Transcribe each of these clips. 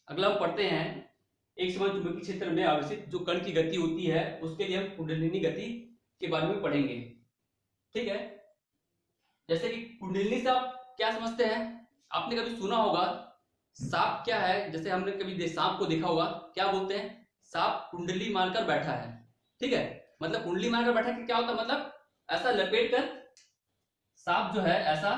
अगला हम पढ़ते हैं एक समान चुंबकीय क्षेत्र में आवेशित जो कण की गति होती है उसके लिए हम कुंडलिनी गति के बारे में पढ़ेंगे। ठीक है, जैसे कि कुंडलिनी से आप क्या समझते हैं? आपने कभी सुना होगा सांप क्या है, जैसे हमने कभी सांप को देखा होगा, क्या बोलते हैं? सांप कुंडली मारकर बैठा है। ठीक है, मतलब कुंडली मारकर बैठा कि क्या होता है, मतलब ऐसा लपेट कर सांप जो है ऐसा,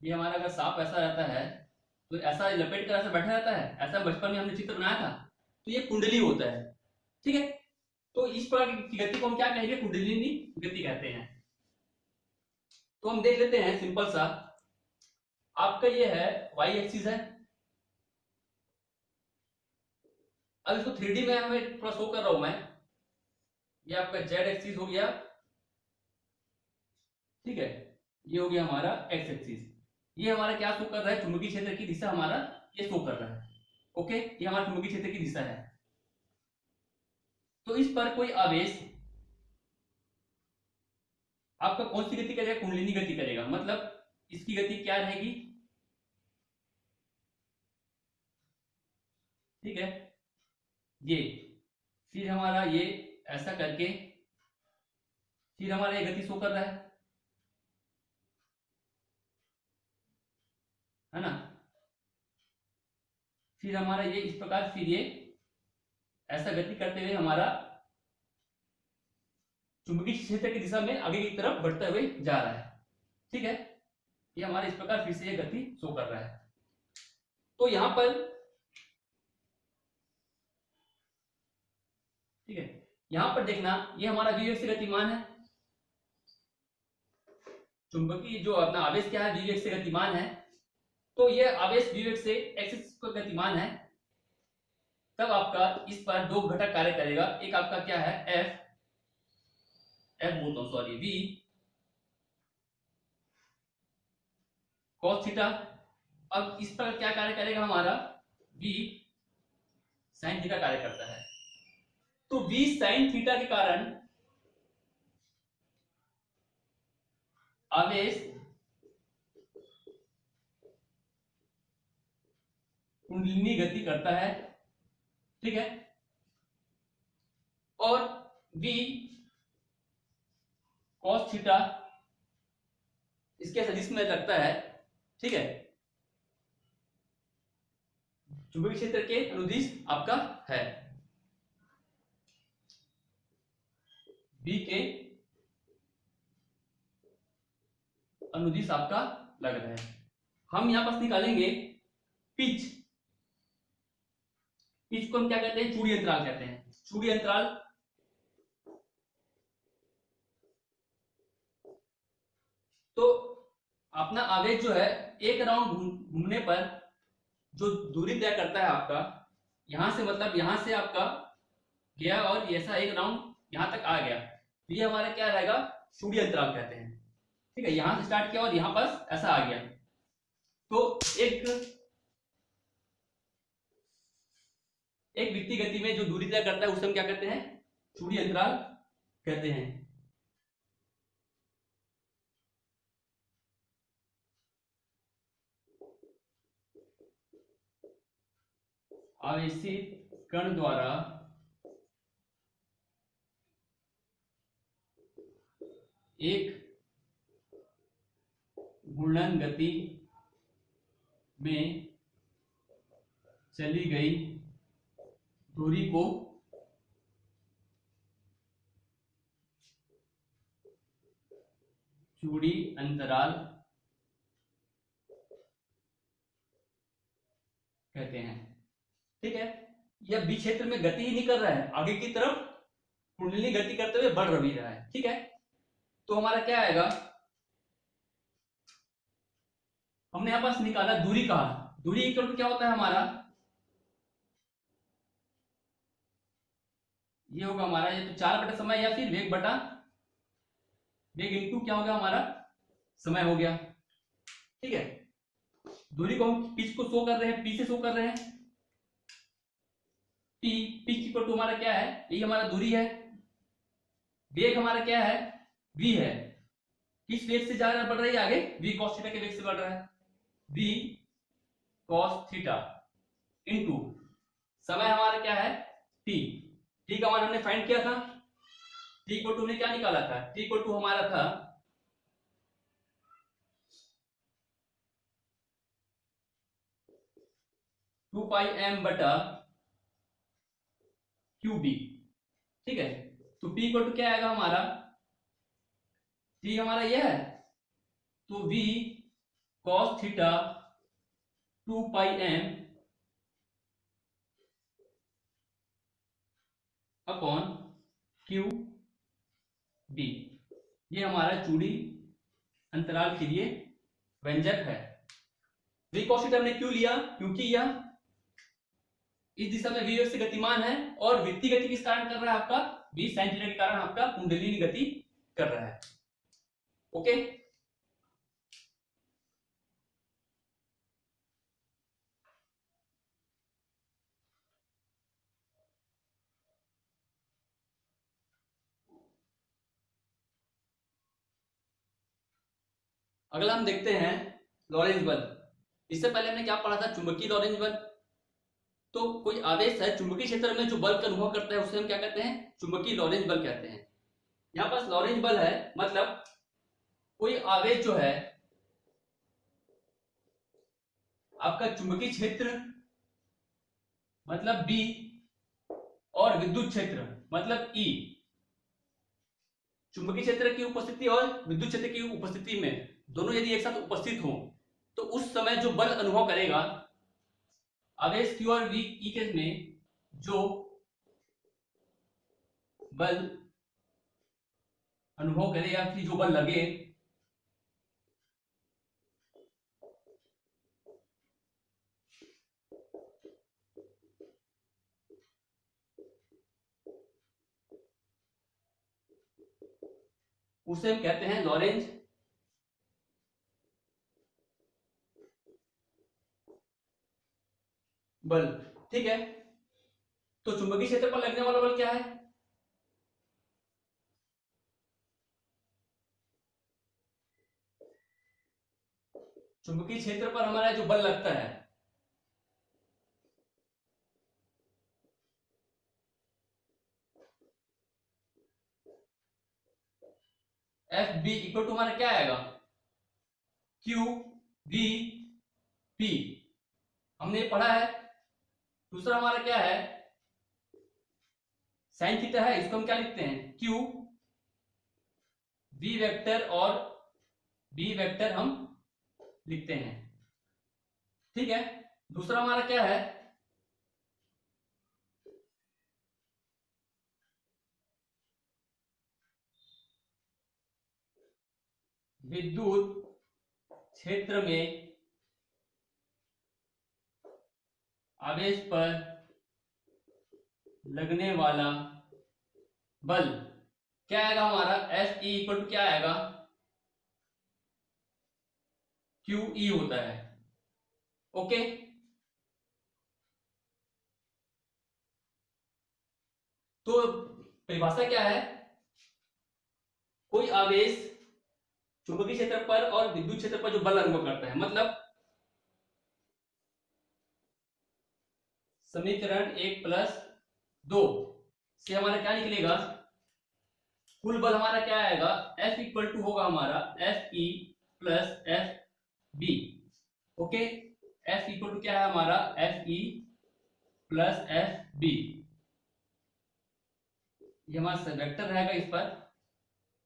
ये हमारा अगर सांप ऐसा रहता है तो ऐसा लपेट कर ऐसा बैठा रहता है, ऐसा बचपन में हमने चित्र बनाया था, तो ये कुंडली होता है। ठीक है, तो इस प्रकार की गति को हम क्या कहेंगे? कुंडलिनी गति कहते हैं। तो हम देख लेते हैं सिंपल सा, आपका ये है वाई एक्सिस है। अब इसको 3D में हमें थोड़ा शो कर रहा हूं मैं, ये आपका जेड एक्सिस हो गया। ठीक है, ये हो गया हमारा एक्स एक्सिस। ये हमारा क्या शो कर रहा है? चुंबकीय क्षेत्र की दिशा हमारा ये शो कर रहा है। ओके, ये हमारा चुंबकीय क्षेत्र की दिशा है। तो इस पर कोई आवेश आपका कौन सी गति करेगा? कुंडलिनी गति करेगा। मतलब इसकी गति क्या रहेगी? ठीक है, ये फिर हमारा ये ऐसा करके फिर हमारा ये गति शो कर रहा है ना। फिर हमारा ये इस प्रकार, फिर ये ऐसा गति करते हुए हमारा चुंबकीय क्षेत्र की दिशा में आगे की तरफ बढ़ते हुए जा रहा है। ठीक है, ये हमारा इस प्रकार फिर से ये गति शो कर रहा है। तो यहां पर ठीक है, यहां पर देखना, ये हमारा v वेग से गतिमान है। चुंबकीय जो अपना आवेश क्या है? v वेग से गतिमान है। तो ये आवेश v वेग से एक्सिस पर गतिमान है, तब आपका इस पर दो घटक कार्य करेगा। एक आपका क्या है? एफ बोलता हूं, सॉरी, v cos थीटा। अब इस पर क्या कार्य करेगा? हमारा v sin थीटा कार्य करता है। तो v sin थीटा के कारण आवेश कुंडलिनी गति करता है। ठीक है, और v cos थीटा इसके सदिश में लगता है। ठीक है, चुंबकीय क्षेत्र के अनुदिश आपका है, v के अनुदिश आपका लग रहा है। हम यहां पर निकालेंगे पिच। पिच को हम क्या कहते हैं? चूड़ी अंतराल कहते हैं। चूड़ी अंतराल तो अपना आवेश जो है एक राउंड घूमने पर जो दूरी तय करता है आपका, यहां से मतलब यहां से आपका गया और ऐसा एक राउंड यहां तक आ गया, तो ये हमारा क्या रहेगा? चूड़ी अंतराल कहते हैं। ठीक है, यहां से स्टार्ट किया और यहां पर ऐसा आ गया, तो एक वृत्तीय गति में जो दूरी तय करता है उसे हम क्या कहते हैं? चूड़ी अंतराल कहते हैं। आवेशित कण द्वारा एक घूर्णन गति में चली गई दूरी को चूड़ी अंतराल कहते हैं। ठीक है, यह बी क्षेत्र में गति ही नहीं कर रहा है, आगे की तरफ कुंडली गति करते हुए बढ़ भी रहा है। ठीक है, तो हमारा क्या आएगा? हमने यहां पास निकाला दूरी कहा, दूरी इक्वल टू क्या होता है हमारा? ये होगा हमारा, ये तो 4 बटा समय या फिर वेग बटा वेग इंटू क्या होगा हमारा? समय हो गया। ठीक है, दूरी को हम पिच को शो कर रहे हैं, पी से शो कर रहे हैं। पी पिच इक्वल टू हमारा क्या है? ये हमारा दूरी है। वेग हमारा क्या है? v है। किस वेग से जा रहा है, बढ़ रही है आगे? v cos थीटा के वेग से बढ़ रहा है। v cos थीटा इनटू समय हमारा क्या है t। t का मान हमने फाइंड किया था, t इक्वल टू हमने क्या निकाला था, t इक्वल टू हमारा था 2πm बटा QB। ठीक है, तो p इक्वल टू क्या आएगा हमारा, t हमारा यह है तो v cos theta 2πm upon QB। ये हमारा चूड़ी अंतराल के लिए व्यंजक है। v cos थीटा हमने क्यों लिया, क्योंकि यह इस दिशा में v वेग से गतिमान है और वृत्तीय गति किस कारण कर रहा है, आपका v sin थीटा के कारण आपका कुंडलिनी गति कर रहा है। ओके, अगला हम देखते हैं लॉरेंज बल। इससे पहले हमने क्या पढ़ा था, चुंबकीय लॉरेंज बल। तो कोई आवेश है चुंबकीय क्षेत्र में जो बल का अनुभव करता है उसे हम क्या कहते हैं, चुंबकीय लॉरेंज बल कहते हैं। यहाँ पास लॉरेंज बल है, मतलब कोई आवेश जो है आपका चुंबकीय क्षेत्र मतलब B और विद्युत क्षेत्र मतलब E, चुंबकीय क्षेत्र की उपस्थिति और विद्युत क्षेत्र की उपस्थिति में दोनों यदि एक साथ उपस्थित हो तो उस समय जो बल अनुभव करेगा आवेश Q और V E के में जो बल अनुभव करे या फिर जो बल लगे उसे हम कहते हैं लॉरेंज बल। ठीक है, तो चुंबकीय क्षेत्र पर लगने वाला बल क्या है, चुंबकीय क्षेत्र पर हमारा जो बल लगता है एफ बी इक्वल टू हमारा क्या आएगा, क्यू वी पी, हमने पढ़ा है। दूसरा हमारा क्या है, साइन थीटा है, इसको हम क्या लिखते हैं, क्यू वी वेक्टर और बी वेक्टर हम लिखते हैं। ठीक है, दूसरा हमारा क्या है, विद्युत क्षेत्र में आवेश पर लगने वाला बल क्या आएगा हमारा, एफ ई इक्वल टू क्या आएगा, क्यू ई होता है। ओके, तो परिभाषा क्या है, कोई आवेश चुंबकीय क्षेत्र पर और विद्युत क्षेत्र पर जो बल अनुभव करता है, मतलब समीकरण 1+2 से हमारा क्या निकलेगा, कुल बल हमारा क्या आएगा, F इक्वल टू होगा हमारा F E plus F B. Okay, F equal to क्या है हमारा, F E plus F B, ये हमारा वेक्टर रहेगा, इस पर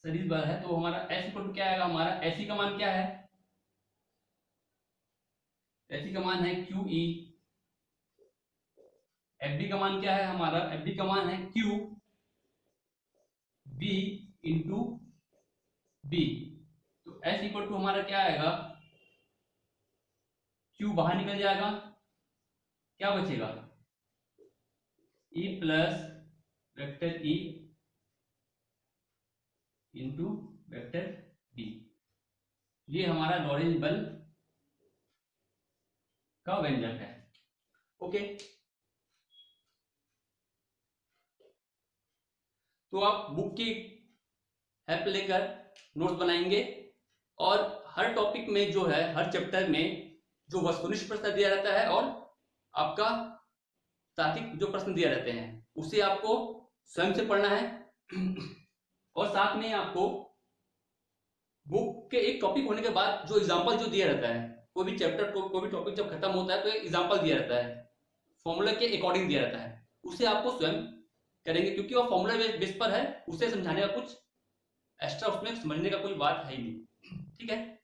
सदिश बल है, तो हमारा F इक्वल टू क्या आएगा हमारा, एफ ई का मान क्या है, एफ ई का मान है क्यू ई, एफ बी का मान क्या है हमारा, एफ बी का मान है क्यू बी इंटू बी। तो एफ इक्वल टू हमारा क्या आएगा, क्यू बाहर निकल जाएगा, क्या बचेगा, E plus vector E into vector B. ये हमारा लॉरेंज बल का व्यंजक है। ओके, तो आप बुक की हेल्प लेकर नोट्स बनाएंगे और हर टॉपिक में जो है, हर चैप्टर में जो वस्तुनिष्ठ प्रश्न दिया रहता है और आपका तार्किक जो प्रश्न दिए रहते हैं उसे आपको स्वयं से पढ़ना है। और साथ में आपको बुक के एक टॉपिक होने के बाद जो एग्जाम्पल जो दिया रहता है, कोई भी चैप्टर कोई भी टॉपिक जब खत्म होता है तो एक एग्जाम्पल दिया रहता है, फॉर्मूला के अकॉर्डिंग दिया रहता है, उसे आपको स्वयं करेंगे क्योंकि वो फॉर्मूला बेस पर है, उसे समझाने का कुछ एक्स्ट्रा उसमें समझने का कोई बात है ही नहीं। ठीक है।